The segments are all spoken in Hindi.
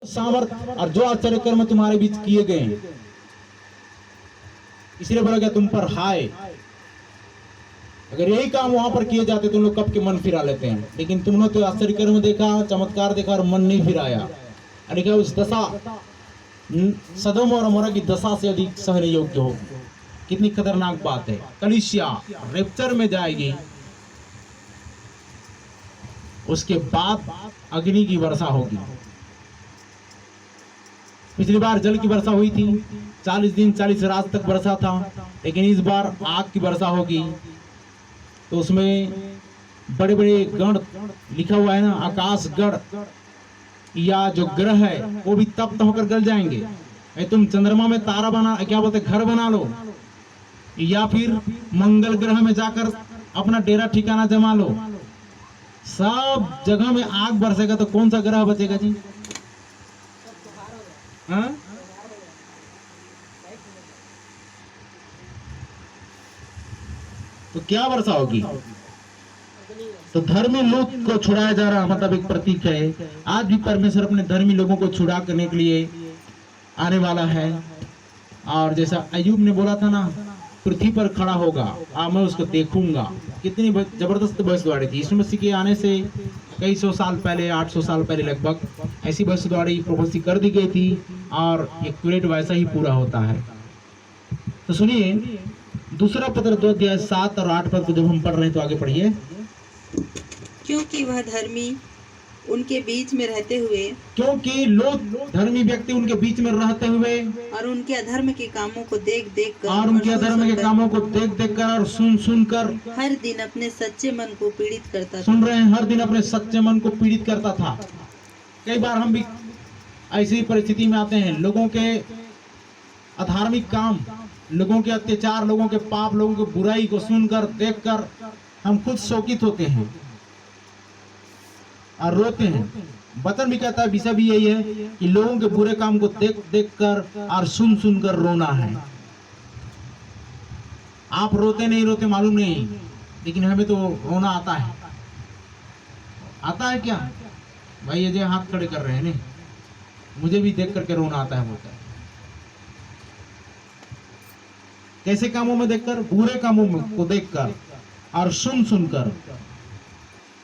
सामर्थ और जो आश्चर्य कर्म तुम्हारे बीच किए गए हैं, इसलिए बोला गया तुम पर हाय। अगर यही काम वहां पर किए जाते तुम लोग कब के मन फिरा लेते हैं, लेकिन तुमने तो आश्चर्य कर्म देखा, चमत्कार देखा और मन नहीं फिराया। यानी कि उस दशा सदोम और अमोरा की दशा से अधिक सहने योग्य होगी। कितनी खतरनाक बात है। कलीसिया रेप्चर में जाएगी, उसके बाद अग्नि की वर्षा होगी। पिछली बार जल की वर्षा हुई थी, 40 दिन 40 रात तक वर्षा था, लेकिन इस बार आग की वर्षा होगी। तो उसमें बड़े बड़े गण लिखा हुआ है ना, आकाश गण या जो ग्रह है वो भी तप्त होकर गल जाएंगे। तुम चंद्रमा में तारा बना, क्या बोलते, घर बना लो, या फिर मंगल ग्रह में जाकर अपना डेरा ठिकाना जमा लो, सब जगह में आग बरसेगा तो कौन सा ग्रह बचेगा जी? हाँ? तो क्या वर्षा होगी? तो धर्मी लोग को छुड़ाया जा रहा, मतलब एक प्रतीक है। आज भी परमेश्वर अपने धर्मी लोगों को छुड़ा करने के लिए आने वाला है। और जैसा अय्यूब ने बोला था ना, पृथ्वी पर खड़ा होगा मैं उसको देखूंगा। कितनी जबरदस्त भविष्यवाणी थी। यीशु मसीह के आने से कई सौ साल पहले, 800 साल पहले लगभग, ऐसी भविष्यवाणी प्रोफेसी कर दी गई थी और एक्यूरेट वैसा ही पूरा होता है। तो सुनिए, दूसरा पत्र 2 अध्याय 7 और 8 पद को जब हम पढ़ रहे हैं तो आगे पढ़िए। क्योंकि वह धर्मी उनके बीच में रहते हुए, क्योंकि लोग धर्मी व्यक्ति उनके बीच में रहते हुए और उनके अधर्म के कामों को देख देख कर, और उनके अधर्म के कामों को देख देख कर और सुन सुन कर हर दिन अपने सच्चे मन को पीड़ित करता था। सुन रहे हैं, हर दिन अपने सच्चे मन को पीड़ित करता था। कई बार हम भी ऐसी परिस्थिति में आते हैं, लोगों के अधार्मिक काम, लोगों के अत्याचार, लोगों के पाप, लोगों की बुराई को सुनकर देखकर हम खुद शोकित होते हैं और रोते हैं। वचन भी कहता है, विषय भी यही है कि लोगों के बुरे काम को देख देख कर और सुन सुन कर रोना है। आप रोते नहीं रोते मालूम नहीं, लेकिन हमें तो रोना आता है। आता है क्या भाई? ये जो हाथ खड़े कर रहे हैं नहीं, मुझे भी देख करके रोना आता है, बोलता है। कैसे कामों में देखकर? बुरे कामों में को देखकर और सुन सुनकर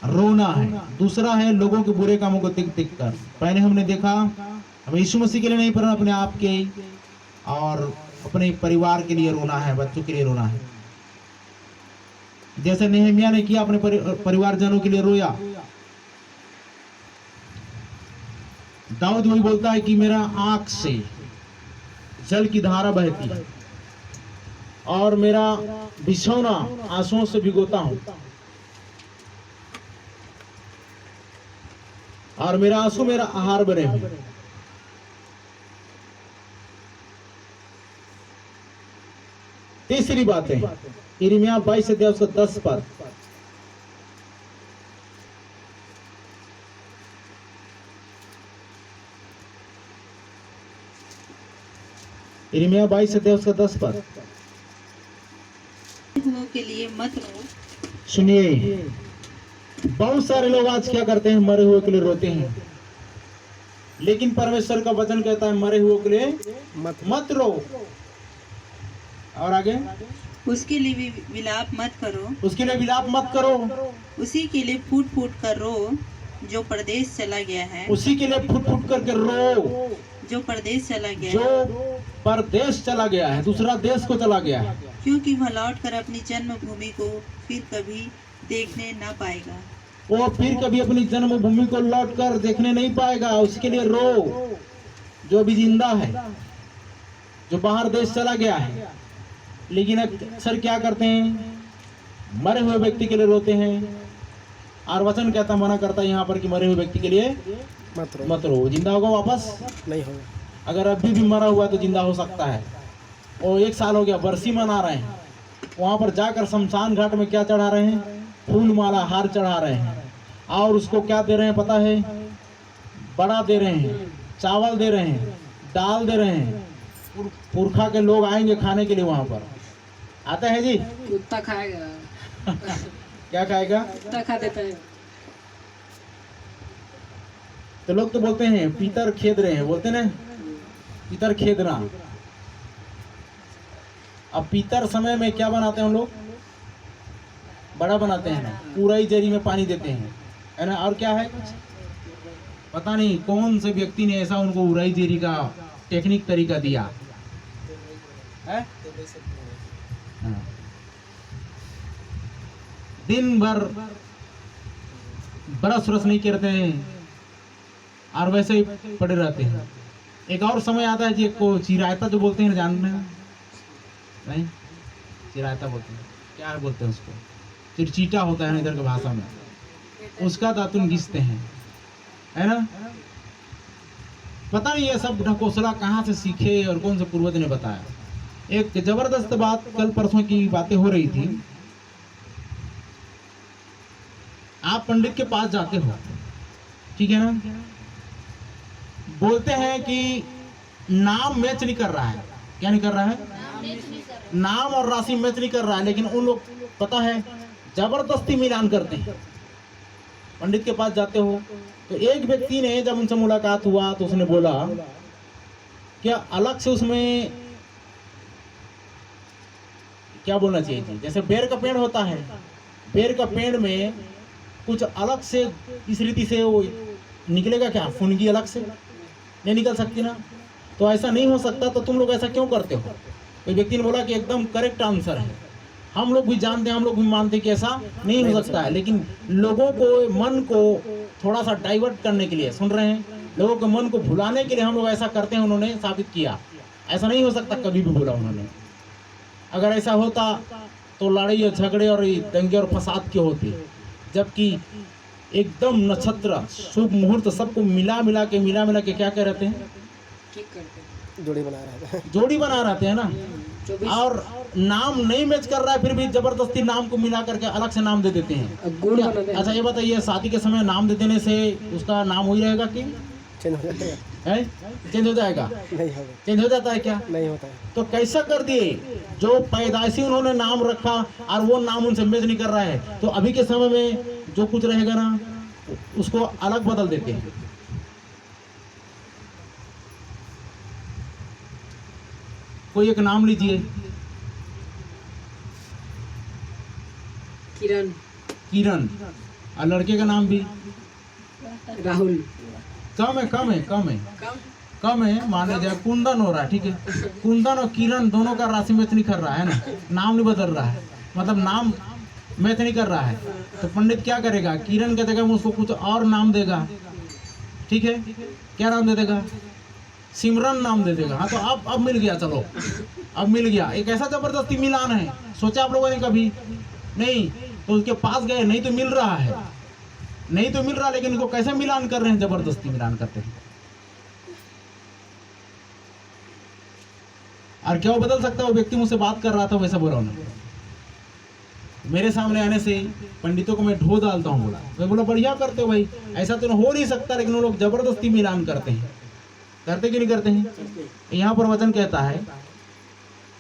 रोना है। दूसरा है लोगों के बुरे कामों को देख देख कर। पहले हमने देखा, हमें यीशु मसीह के लिए नहीं, पर अपने आप के और अपने परिवार के लिए रोना है, बच्चों के लिए रोना है। जैसे नेहमिया ने किया, अपने परिवारजनों के लिए रोया। दाऊद वही बोलता है कि मेरा आंख से जल की धारा बहती है और मेरा बिछौना आंसुओं से भिगोता हूं, और मेरा आंसू मेरा आहार बने हुए। तीसरी बात है यिर्मयाह 22 अध्याय उसका 10 पद। यिर्मयाह 22 अध्याय उसका 10 पद। के लिए मत रो। सुनिए, बहुत सारे लोग आज क्या करते हैं, मरे हुए के लिए रोते हैं, लेकिन परमेश्वर का वचन कहता है मरे हुए के लिए मत रो। और आगे, उसके लिए विलाप मत करो, उसके लिए विलाप मत करो, उसी के लिए फूट फूट कर रो जो परदेश चला गया है, उसी के लिए फुट फुट करके रो जो परदेश चला गया जो है, परदेश चला गया है, दूसरा देश को चला गया है। क्योंकि वह लौटकर अपनी जन्मभूमि को फिर कभी देखने ना पाएगा। वो फिर कभी अपनी जन्मभूमि को लौट कर देखने नहीं पाएगा। उसके लिए रो जो अभी जिंदा है, जो बाहर देश चला गया है। लेकिन अक्सर क्या करते हैं, मरे हुए व्यक्ति के लिए रोते हैं, और वचन कहता, मना करता है यहाँ पर कि मरे हुए व्यक्ति के लिए मत रो। जिंदा होगा वापस नहीं होगा। अगर अभी भी मरा हुआ तो जिंदा हो सकता है। और 1 साल हो गया, बरसी मना रहे हैं, वहां पर जाकर शमशान घाट में क्या चढ़ा रहे हैं? फूल माला हार चढ़ा रहे हैं, और उसको क्या दे रहे हैं पता है? बड़ा दे रहे हैं, चावल दे रहे हैं, दाल दे रहे हैं। पुरखा के लोग आएंगे खाने के लिए वहां पर। आता है जी? कुत्ता खाएगा। क्या खाएगा? कुत्ता खा देता है। तो लोग तो बोलते हैं पीतर खेद रहे हैं, बोलते ना पीतर खेदना। अब पीतर समय में क्या बनाते हैं हम लोग? बड़ा बनाते हैं ना, पूरा ही जरी में पानी देते हैं, है ना। और क्या है, पता नहीं कौन से व्यक्ति ने ऐसा उनको उराई जेरी का टेक्निक तरीका दिया है? हाँ। दिन भर ब्रश व्रश नहीं करते हैं और वैसे ही पड़े रहते हैं। एक और समय आता है जी को चिरायता जो बोलते हैं, जानते हैं नहीं? चिरायता बोलते हैं, क्या बोलते हैं उसको? चिरचीटा होता है ना इधर की भाषा में, उसका दातुन घिसते हैं, है ना। पता नहीं ये सब ढकोसला कहाँ से सीखे और कौन से पूर्वज ने बताया। एक जबरदस्त बात कल परसों की बातें हो रही थी। आप पंडित के पास जाते हो, ठीक है ना, बोलते हैं कि नाम मैच नहीं कर रहा है। क्या नहीं कर रहा है? नाम और राशि मैच नहीं कर रहा है, लेकिन उन लोग पता है जबरदस्ती मिलान करते हैं। पंडित के पास जाते हो तो एक व्यक्ति ने जब उनसे मुलाकात हुआ तो उसने बोला क्या अलग से उसमें क्या बोलना चाहिए थी, जैसे बेर का पेड़ होता है, बेर का पेड़ में कुछ अलग से इस रीति से वो निकलेगा क्या? फुनगी अलग से नहीं निकल सकती ना। तो ऐसा नहीं हो सकता, तो तुम लोग ऐसा क्यों करते हो? तो व्यक्ति ने बोला कि एकदम करेक्ट आंसर है, हम लोग भी जानते हैं, हम लोग भी मानते हैं कि ऐसा नहीं हो सकता है, लेकिन लोगों को मन को थोड़ा सा डाइवर्ट करने के लिए, सुन रहे हैं, लोगों के मन को भुलाने के लिए हम लोग ऐसा करते हैं। उन्होंने साबित किया ऐसा नहीं हो सकता, कभी भी बोला उन्होंने। अगर ऐसा होता तो लड़ाई और झगड़े और दंगे और फसाद क्यों होते, जबकि एकदम नक्षत्र शुभ मुहूर्त सबको मिला मिला के क्या कह रहे हैं? ठीक करते हैं। जोड़ी बना रहते हैं ना। और नाम नहीं मैच कर रहा है फिर भी जबरदस्ती नाम को मिला करके अलग से नाम दे देते हैं। गुण बना देते हैं। अच्छा ये बताइए, शादी के समय नाम दे देने से उसका नाम वही रहेगा कि चेंज हो जाएगा? चेंज हो जाता है क्या? नहीं होता है। तो कैसा कर दिए, जो पैदाइशी उन्होंने नाम रखा और वो नाम उनसे मैच नहीं कर रहा है, तो अभी के समय में जो कुछ रहेगा ना उसको अलग बदल देते हैं। कोई एक नाम लीजिए, किरण, किरण, और लड़के का नाम भी राहुल, कम है माने जाए कुंदन हो रहा है, ठीक है। कुंदन और किरण दोनों का राशि मैच नहीं कर रहा है ना, नाम नहीं बदल रहा है, मतलब नाम मैच नहीं कर रहा है। तो पंडित क्या करेगा? किरण के जगह में उसको कुछ और नाम देगा, ठीक है। क्या नाम दे देगा? सिमरन नाम दे देगा। हाँ तो अब मिल गया, चलो अब मिल गया। एक ऐसा जबरदस्ती मिलान है, सोचा आप लोगों ने कभी नहीं? तो उसके पास गए, नहीं तो मिल रहा है, नहीं तो मिल रहा, लेकिन इनको कैसे मिलान कर रहे हैं? जबरदस्ती मिलान करते हैं। और क्या वो बदल सकता है? वो व्यक्ति मुझसे बात कर रहा था, वैसा बोला उन्होंने। मेरे सामने आने से पंडितों को मैं ढो डालता हूँ, बोला। मैं बोला बढ़िया करते हो भाई, ऐसा तो हो नहीं सकता, लेकिन वो लोग जबरदस्ती मिलान करते हैं। करते कि नहीं करते हैं? यहाँ पर वचन कहता है,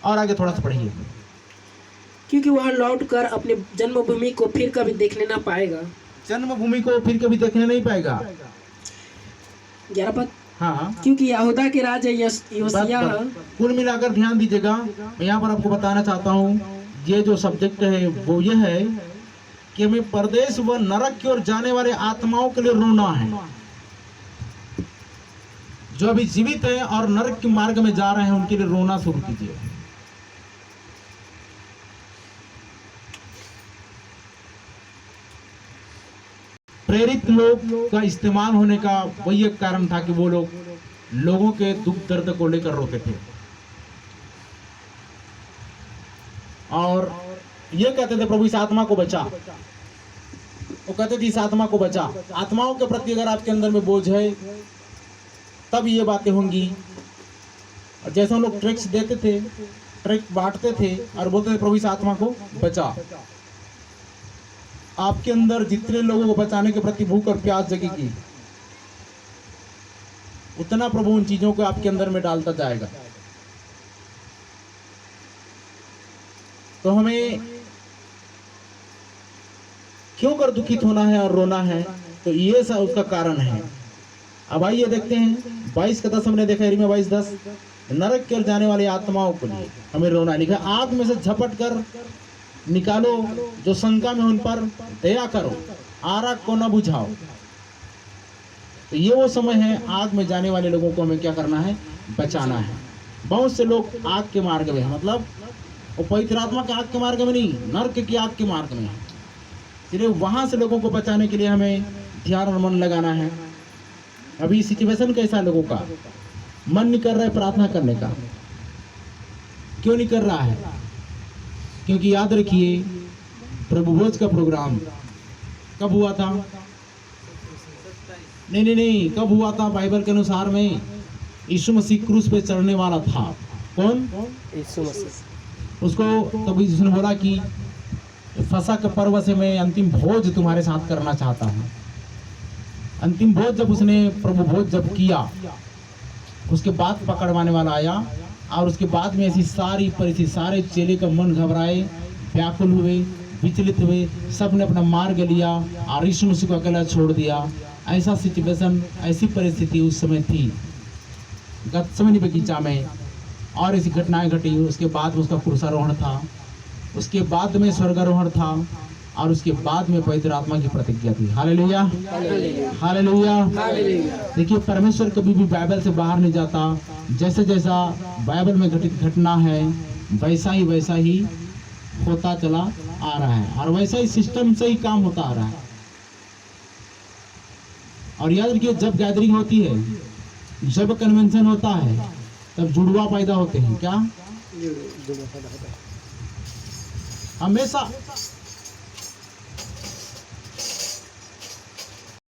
और आगे थोड़ा सा पढ़िए। क्योंकि वह लौट कर अपने जन्मभूमि को फिर कभी देखने ना पाएगा। जन्मभूमि को फिर कभी देखने नहीं पाएगा। 11 पद। हाँ, क्योंकि यहूदा के राजा योसिया, कुल मिलाकर ध्यान दीजिएगा, मैं यहाँ पर आपको बताना चाहता हूँ, ये जो सब्जेक्ट है वो ये है कि हमें परदेश व नरक की ओर जाने वाले आत्माओं के लिए रोना है। जो अभी जीवित है और नरक के मार्ग में जा रहे हैं, उनके लिए रोना शुरू कीजिए। प्रेरित लोग का इस्तेमाल होने का वही एक कारण था कि वो लोग लोगों के दुख दर्द को लेकर रोते थे और ये कहते थे प्रभु इस आत्मा को बचा। वो कहते थे इस आत्मा को बचा। आत्माओं के प्रति अगर आपके अंदर में बोझ है तब ये बातें होंगी। और जैसे हम लोग ट्रिक्स देते थे, ट्रिक बांटते थे और बोलते थे प्रभु इस आत्मा को बचा। आपके अंदर जितने लोगों को बचाने के प्रति भूख और प्यास जगेगी, उतना प्रभु उन चीजों को आपके अंदर में डालता जाएगा। तो हमें क्यों कर दुखित होना है और रोना है? तो ये सब उसका कारण है अब आइए देखते हैं 22 हमने देखा यिर्मयाह 22:10, नरक के ओर जाने वाली आत्माओं को लिए हमें रोना लिखा, आग में से झपट कर निकालो जो शंका में उन पर दया करो, आग को न बुझाओ। तो ये वो समय है, आग में जाने वाले लोगों को हमें क्या करना है, बचाना है। बहुत से लोग आग के मार्ग में है, मतलब वो पवित्र आत्मा के आग के मार्ग में नहीं, नर्क की आग के मार्ग में है। इसलिए वहां से लोगों को बचाने के लिए हमें ध्यान और मन लगाना है। अभी सिचुएशन कैसा है, लोगों का मन नहीं कर रहा है प्रार्थना करने का। क्यों नहीं कर रहा है? क्योंकि याद रखिए, प्रभु भोज का प्रोग्राम कब हुआ था? नहीं, कब हुआ था? बाइबल के अनुसार में यीशु मसीह क्रूस पे चढ़ने वाला था। कौन? यीशु मसीह। उसको तभी उसने बोला कि फसह के पर्व से मैं अंतिम भोज तुम्हारे साथ करना चाहता हूँ। अंतिम भोज जब उसने प्रभु भोज जब किया, उसके बाद पकड़वाने वाला आया और उसके बाद में ऐसी सारी परिस्थिति, सारे चेले का मन घबराए, व्याकुल हुए, विचलित हुए, सब ने अपना मार्ग लिया और यीशु मसीह को अकेला छोड़ दिया। ऐसा सिचुएशन, ऐसी परिस्थिति उस समय थी गतसमनी बगीचा में, और ऐसी घटनाएं घटी। उसके बाद उसका क्रूसारोहण था, उसके बाद में स्वर्गारोहण था, और उसके बाद में पवित्र आत्मा की प्रतिज्ञा थी। Hallelujah, hallelujah. देखिए, परमेश्वर कभी भी बाइबल से बाहर नहीं जाता। जैसे जैसा बाइबल में घटित घटना है वैसा ही होता चला आ रहा है, और वैसा ही सिस्टम से ही काम होता आ रहा है। और याद रखिए, जब गैदरिंग होती है, जब कन्वेंशन होता है, तब जुड़वा पैदा होते हैं। क्या? हमेशा